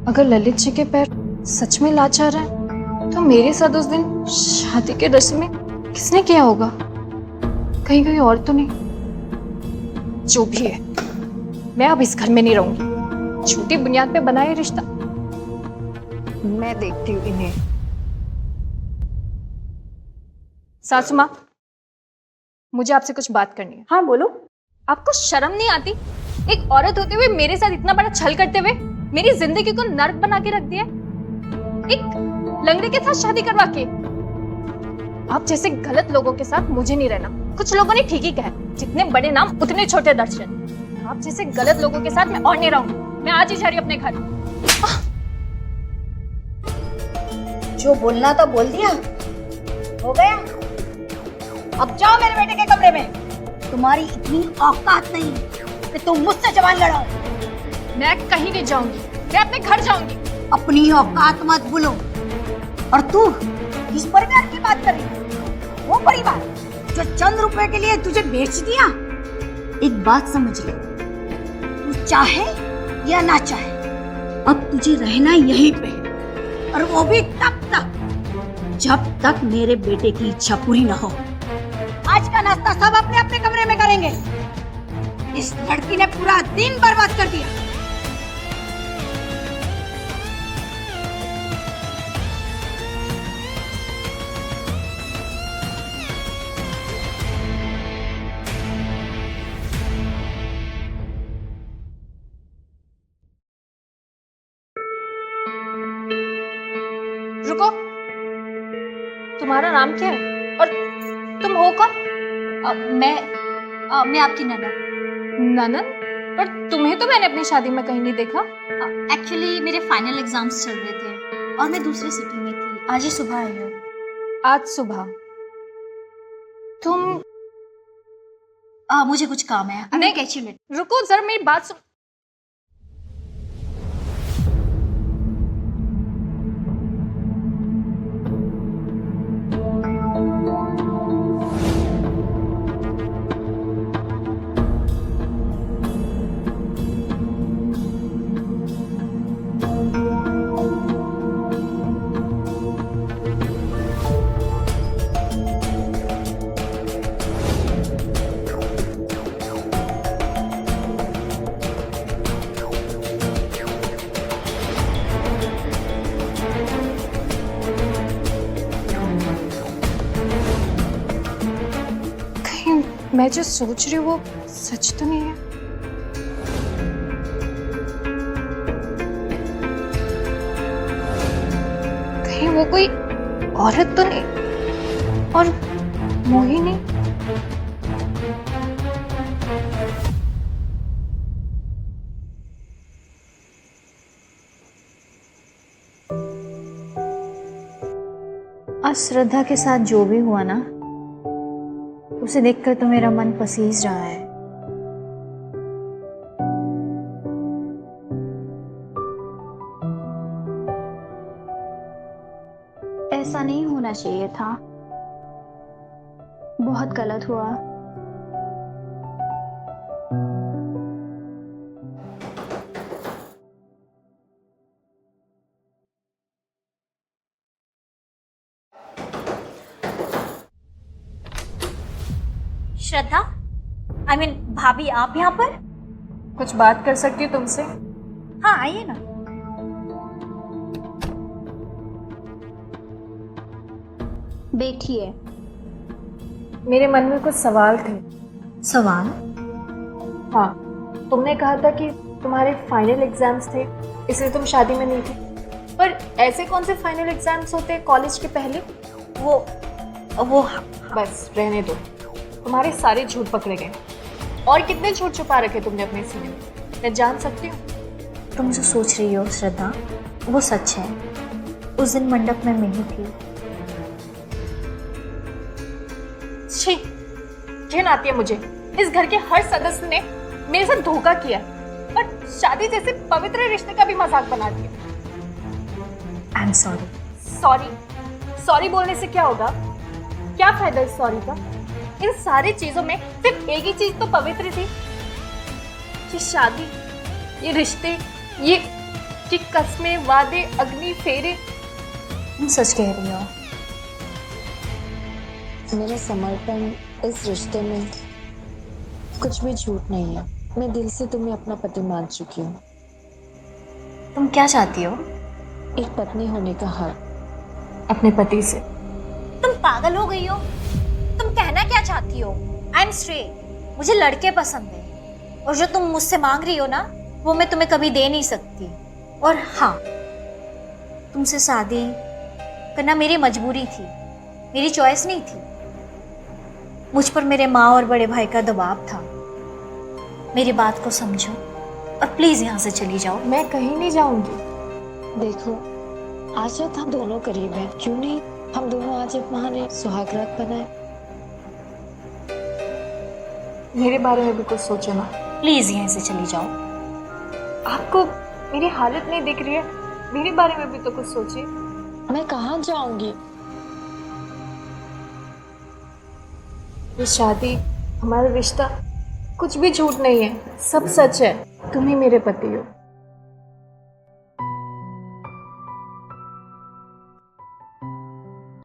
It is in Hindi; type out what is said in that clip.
अगर ललित जी के पैर सच में लाचार हैं, तो मेरे साथ उस दिन शादी के रस्म में किसने किया होगा? कहीं कोई और तो नहीं? जो भी है, मैं अब इस घर में नहीं रहूंगी। झूठी बुनियाद पे बना ये रिश्ता मैं देखती हूँ इन्हें। सासू माँ, मुझे आपसे कुछ बात करनी है। हाँ बोलो। आपको शर्म नहीं आती? एक औरत होते हुए मेरे साथ इतना बड़ा छल करते हुए मेरी जिंदगी को नर्क बना के रख दिया। एक लंगड़े के साथ शादी करवा के। आप जैसे गलत लोगों के साथ मुझे नहीं रहना। कुछ लोगों ने ठीक ही कहा, जितने बड़े नाम उतने छोटे दर्शन। आप जैसे गलत लोगों के साथ मैं और नहीं रहूंगी। मैं आज ही जा रही हूँ अपने घर। जो बोलना था बोल दिया, हो गया। अब जाओ मेरे बेटे के कमरे में। तुम्हारी इतनी औकात नहीं कि तुम मुझसे जबान लड़ाओ। मैं कहीं नहीं जाऊंगी, मैं अपने घर जाऊंगी। अपनी औकात मत भूलो। और तू किस परिवार की बात कर रही है? वो परिवार जो चंद रुपए के लिए तुझे बेच दिया। एक बात समझ ले, तू चाहे या ना चाहे, अब तुझे रहना यहीं पे, और वो भी तब तक जब तक मेरे बेटे की इच्छा पूरी ना हो। आज का नाश्ता सब अपने अपने कमरे में करेंगे। इस लड़की ने पूरा दिन बर्बाद कर दिया। रुको, तुम्हारा नाम क्या है और तुम हो कौन? मैं आपकी ननद। ननद? पर तुम्हें तो मैंने अपनी शादी में कहीं नहीं देखा। एक्चुअली मेरे फाइनल एग्जाम्स चल रहे थे और मैं दूसरी सिटी में थी। आज ही सुबह आई हूँ। आज सुबह? तुम मुझे कुछ काम है। नहीं, रुको जरा मेरी बात सुन। मैं जो सोच रही हूँ वो सच तो नहीं है? कहीं वो कोई औरत तो नहीं? और मोहिनी? आज श्रद्धा के साथ जो भी हुआ ना, उसे देखकर तो मेरा मन पसीज रहा है। ऐसा नहीं होना चाहिए था। बहुत गलत हुआ। श्रद्धा, I mean, भाभी आप यहाँ पर? कुछ बात कर सकती हूँ तुमसे? हाँ आइए ना। बैठिए। मेरे मन में कुछ सवाल थे। सवाल? हाँ, तुमने कहा था कि तुम्हारे फाइनल एग्जाम्स थे, इसलिए तुम शादी में नहीं थी। पर ऐसे कौन से फाइनल एग्जाम्स होते हैं कॉलेज के पहले? वो बस रहने दो, तुम्हारे सारे झूठ पकड़े गए। और कितने झूठ छुपा रखे तुमने अपने सीने में, मैं जान सकती हूँ? तुम जो सोच रही हो श्रद्धा, वो सच है। उस दिन मंडप में मैं ही थी। छी, घिन आती है मुझे। इस घर के हर सदस्य ने मेरे साथ धोखा किया और शादी जैसे पवित्र रिश्ते का भी मजाक बना दिया। I am sorry. सॉरी बोलने से क्या होगा? क्या फायदा इस सॉरी का? इन सारी चीजों में सिर्फ एक ही चीज तो पवित्र थी, ये शादी, ये रिश्ते, ये कि कस्में, वादे, अग्नि, फेरे। तुम सच कह रही हो। मेरा समर्पण इस रिश्ते में कुछ भी झूठ नहीं है। मैं दिल से तुम्हें अपना पति मान चुकी हूँ। तुम क्या चाहती हो एक पत्नी होने का हक अपने पति से? तुम पागल हो गई हो? तुम कहना क्या चाहती हो? आई एम स्ट्रेट, मुझे लड़के पसंद है और जो तुम मुझसे मांग रही हो ना, वो मैं तुम्हें कभी दे नहीं सकती। और हाँ, तुमसे शादी करना मेरी मजबूरी थी, मेरी चॉइस नहीं थी। मुझ पर मेरे माँ और बड़े भाई का दबाव था। मेरी बात को समझो और प्लीज यहाँ से चली जाओ। मैं कहीं नहीं जाऊंगी। देखो, आज रात हम दोनों करीब हैं, क्यों नहीं हम दोनों आज एक बहाने सुहाग रात बनाए। मेरे बारे में भी कुछ सोचो ना। प्लीज यहाँ से चली जाओ। आपको मेरी हालत नहीं दिख रही है? मेरे बारे में भी तो कुछ सोचिए। मैं कहाँ जाऊंगी? ये शादी, हमारा रिश्ता कुछ भी झूठ नहीं है, सब सच है। तुम ही मेरे पति हो।